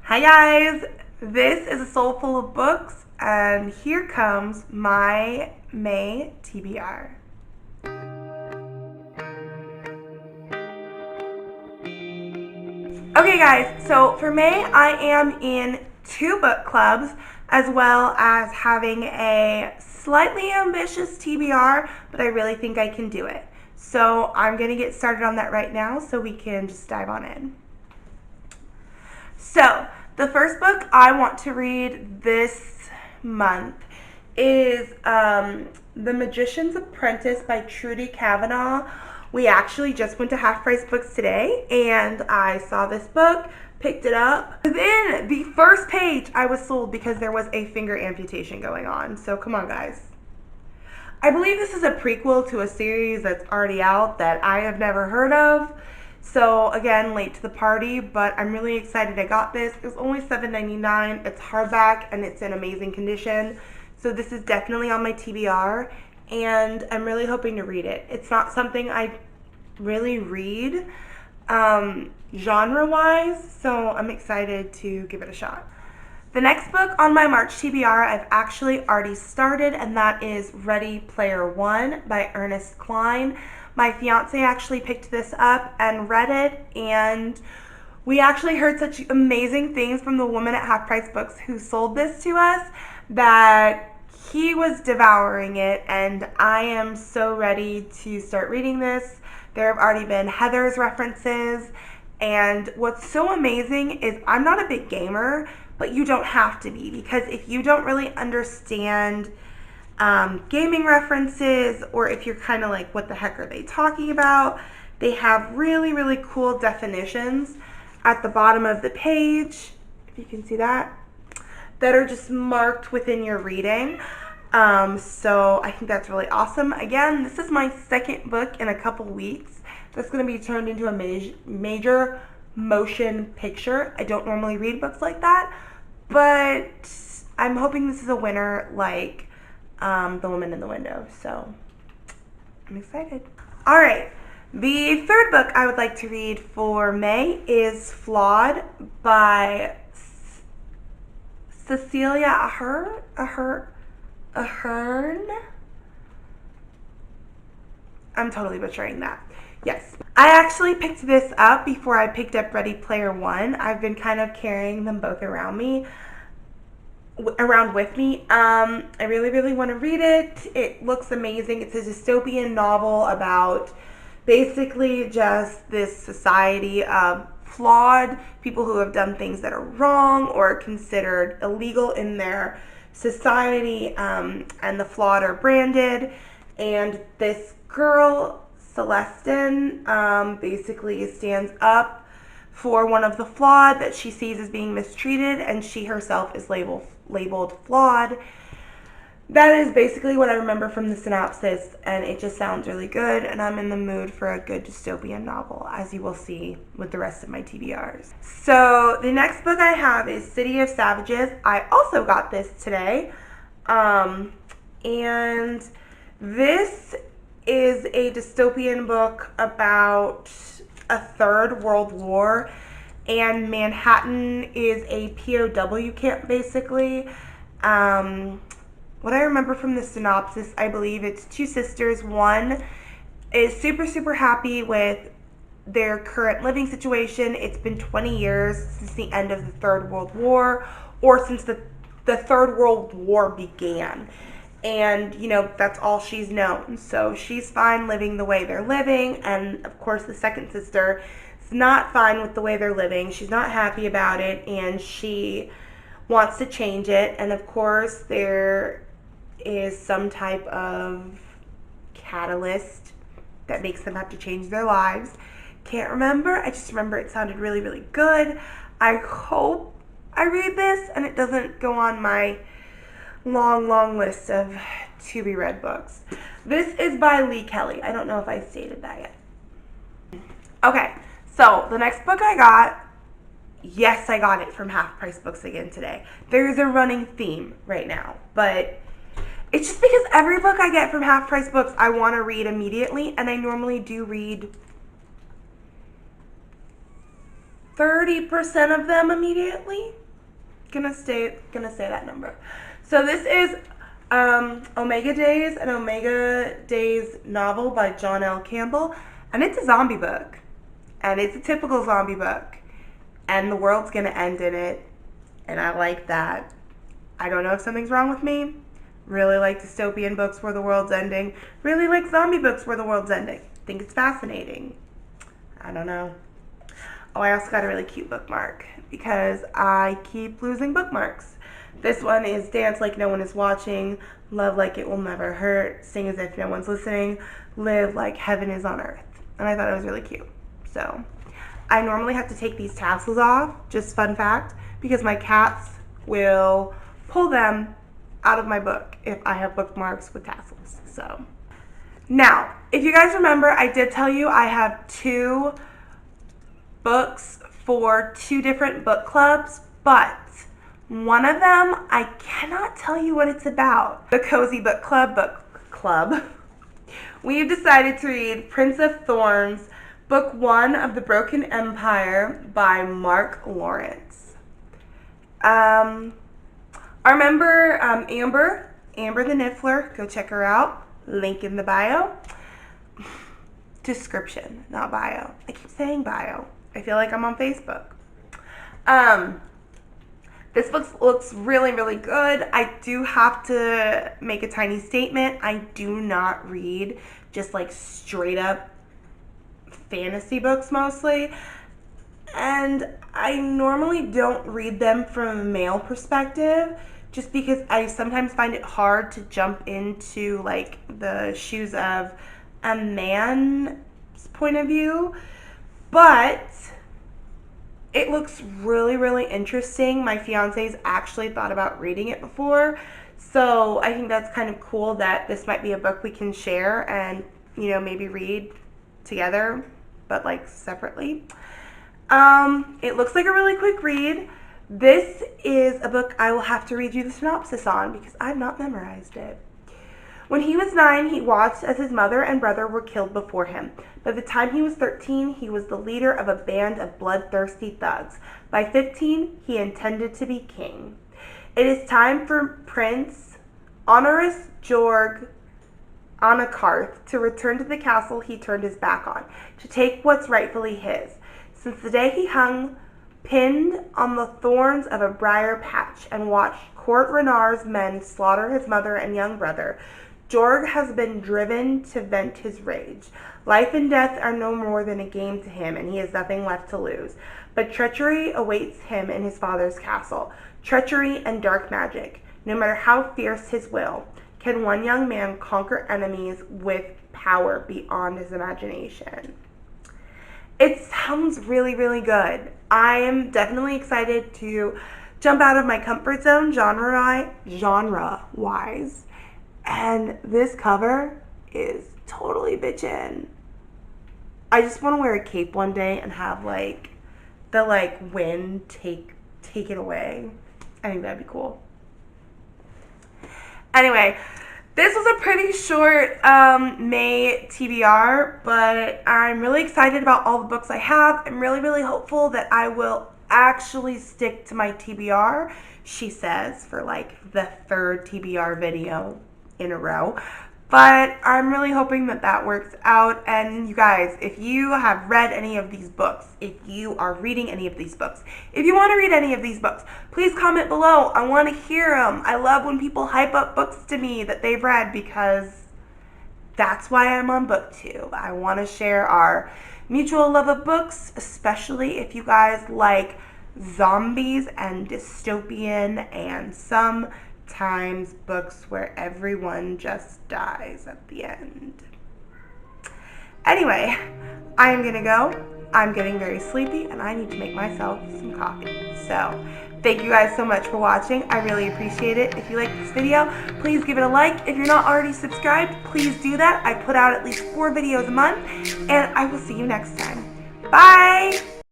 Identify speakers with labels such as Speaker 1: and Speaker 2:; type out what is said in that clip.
Speaker 1: Hi guys, this is a soul full of books, and here comes my May TBR. Okay guys, so for May I am in 2 book clubs as well as having a slightly ambitious TBR, but I really think I can do it. So I'm going to get started on that right now so we can just dive on in. So, the first book I want to read this month is The Magicians Apprentice by Trudy Kavanaugh. We actually just went to Half Price Books today, and I saw this book, picked it up. Within the first page, I was sold because there was a finger amputation going on. So, come on, guys. I believe this is a prequel to a series that's already out that I have never heard of. So again, late to the party, but I'm really excited I got this. It was only $7.99. It's hardback and it's in amazing condition. So this is definitely on my TBR, and I'm really hoping to read it. It's not something I really read genre-wise, so I'm excited to give it a shot. The next book on my March TBR I've actually already started, and that is Ready Player One by Ernest Cline. My fiance actually picked this up and read it, and we actually heard such amazing things from the woman at Half Price Books who sold this to us that he was devouring it, and I am so ready to start reading this. There have already been Heather's references, and what's so amazing is I'm not a big gamer, but you don't have to be, because if you don't really understand gaming references, or if you're kind of like, what the heck are they talking about, they have really, really cool definitions at the bottom of the page, if you can see that are just marked within your reading. So I think that's really awesome. Again, this is my second book in a couple weeks that's going to be turned into a major motion picture. I don't normally read books like that, but I'm hoping this is a winner like The Woman in the Window, so I'm excited. All right, the third book I would like to read for May is Flawed by Cecilia Ahern. I'm totally butchering that. Yes. I actually picked this up before I picked up Ready Player One. I've been kind of carrying them both around with me. I really, really want to read it. It looks amazing. It's a dystopian novel about basically just this society of flawed people who have done things that are wrong or considered illegal in their society, and the flawed are branded. And this girl, Celestine, basically stands up for one of the flawed that she sees as being mistreated, and she herself is labeled flawed. That is basically what I remember from the synopsis, and it just sounds really good, and I'm in the mood for a good dystopian novel, as you will see with the rest of my TBRs. So the next book I have is City of Savages. I also got this today, and this is a dystopian book about a third world war, and Manhattan is a POW camp, basically. What I remember from the synopsis, I believe it's 2 sisters. One is super, super happy with their current living situation. It's been 20 years since the end of the Third World War, or since the Third World War began. And, you know, that's all she's known. So she's fine living the way they're living. And, of course, the second sister is not fine with the way they're living. She's not happy about it, and she wants to change it. And, of course, there is some type of catalyst that makes them have to change their lives. Can't remember. I just remember it sounded really, really good. I hope I read this and it doesn't go on my long list of to-be-read books. This is by Lee Kelly. I don't know if I stated that yet. Okay, so the next book I got, yes, I got it from Half Price Books again today. There's a running theme right now, but it's just because every book I get from Half Price Books I want to read immediately, and I normally do read 30% of them immediately. Gonna say that number. So this is Omega Days, an Omega Days novel by John L. Campbell, and it's a zombie book, and it's a typical zombie book, and the world's gonna end in it, and I like that. I don't know if something's wrong with me. Really like dystopian books where the world's ending. Really like zombie books where the world's ending. Think it's fascinating. I don't know. Oh, I also got a really cute bookmark because I keep losing bookmarks. This one is Dance Like No One Is Watching, Love Like It Will Never Hurt, Sing As If No One's Listening, Live Like Heaven Is on Earth. And I thought it was really cute. So I normally have to take these tassels off, just fun fact, because my cats will pull them out of my book if I have bookmarks with tassels. So now, if you guys remember, I did tell you I have 2 books for 2 different book clubs, but one of them I cannot tell you what it's about. The Cozy Book Club. We've decided to read Prince of Thorns, Book 1 of the Broken Empire by Mark Lawrence. I remember Amber the Niffler. Go check her out. Link in the bio. Description, not bio. I keep saying bio. I feel like I'm on Facebook. This book looks really, really good. I do have to make a tiny statement. I do not read just like straight up fantasy books mostly. And I normally don't read them from a male perspective just because I sometimes find it hard to jump into like the shoes of a man's point of view. But it looks really, really interesting. My fiance's actually thought about reading it before. So I think that's kind of cool that this might be a book we can share and, you know, maybe read together, but like separately. It looks like a really quick read. This is a book I will have to read you the synopsis on because I've not memorized it. When he was 9, he watched as his mother and brother were killed before him. By the time he was 13, he was the leader of a band of bloodthirsty thugs. By 15, he intended to be king. It is time for Prince Honoris Jorg Anakarth to return to the castle he turned his back on, to take what's rightfully his. Since the day he hung pinned on the thorns of a briar patch and watched Court Renard's men slaughter his mother and young brother, Jorg has been driven to vent his rage. Life and death are no more than a game to him, and he has nothing left to lose. But treachery awaits him in his father's castle. Treachery and dark magic. No matter how fierce his will, can one young man conquer enemies with power beyond his imagination. It sounds really, really good. I am definitely excited to jump out of my comfort zone genre-wise. And this cover is totally bitchin'. I just want to wear a cape one day and have like the wind take it away. I think that'd be cool. Anyway, this was a pretty short May TBR, but I'm really excited about all the books I have. I'm really, really hopeful that I will actually stick to my TBR, she says, for like the 3rd TBR video in a row. But I'm really hoping that that works out. And you guys, if you have read any of these books, if you are reading any of these books, if you want to read any of these books, please comment below. I want to hear them. I love when people hype up books to me that they've read because that's why I'm on BookTube. I want to share our mutual love of books, especially if you guys like zombies and dystopian and sometimes books where everyone just dies at the end. Anyway, I am gonna go. I'm getting very sleepy and I need to make myself some coffee. So thank you guys so much for watching. I really appreciate it. If you like this video, please give it a like. If you're not already subscribed, please do that. I put out at least 4 videos a month, and I will see you next time. Bye!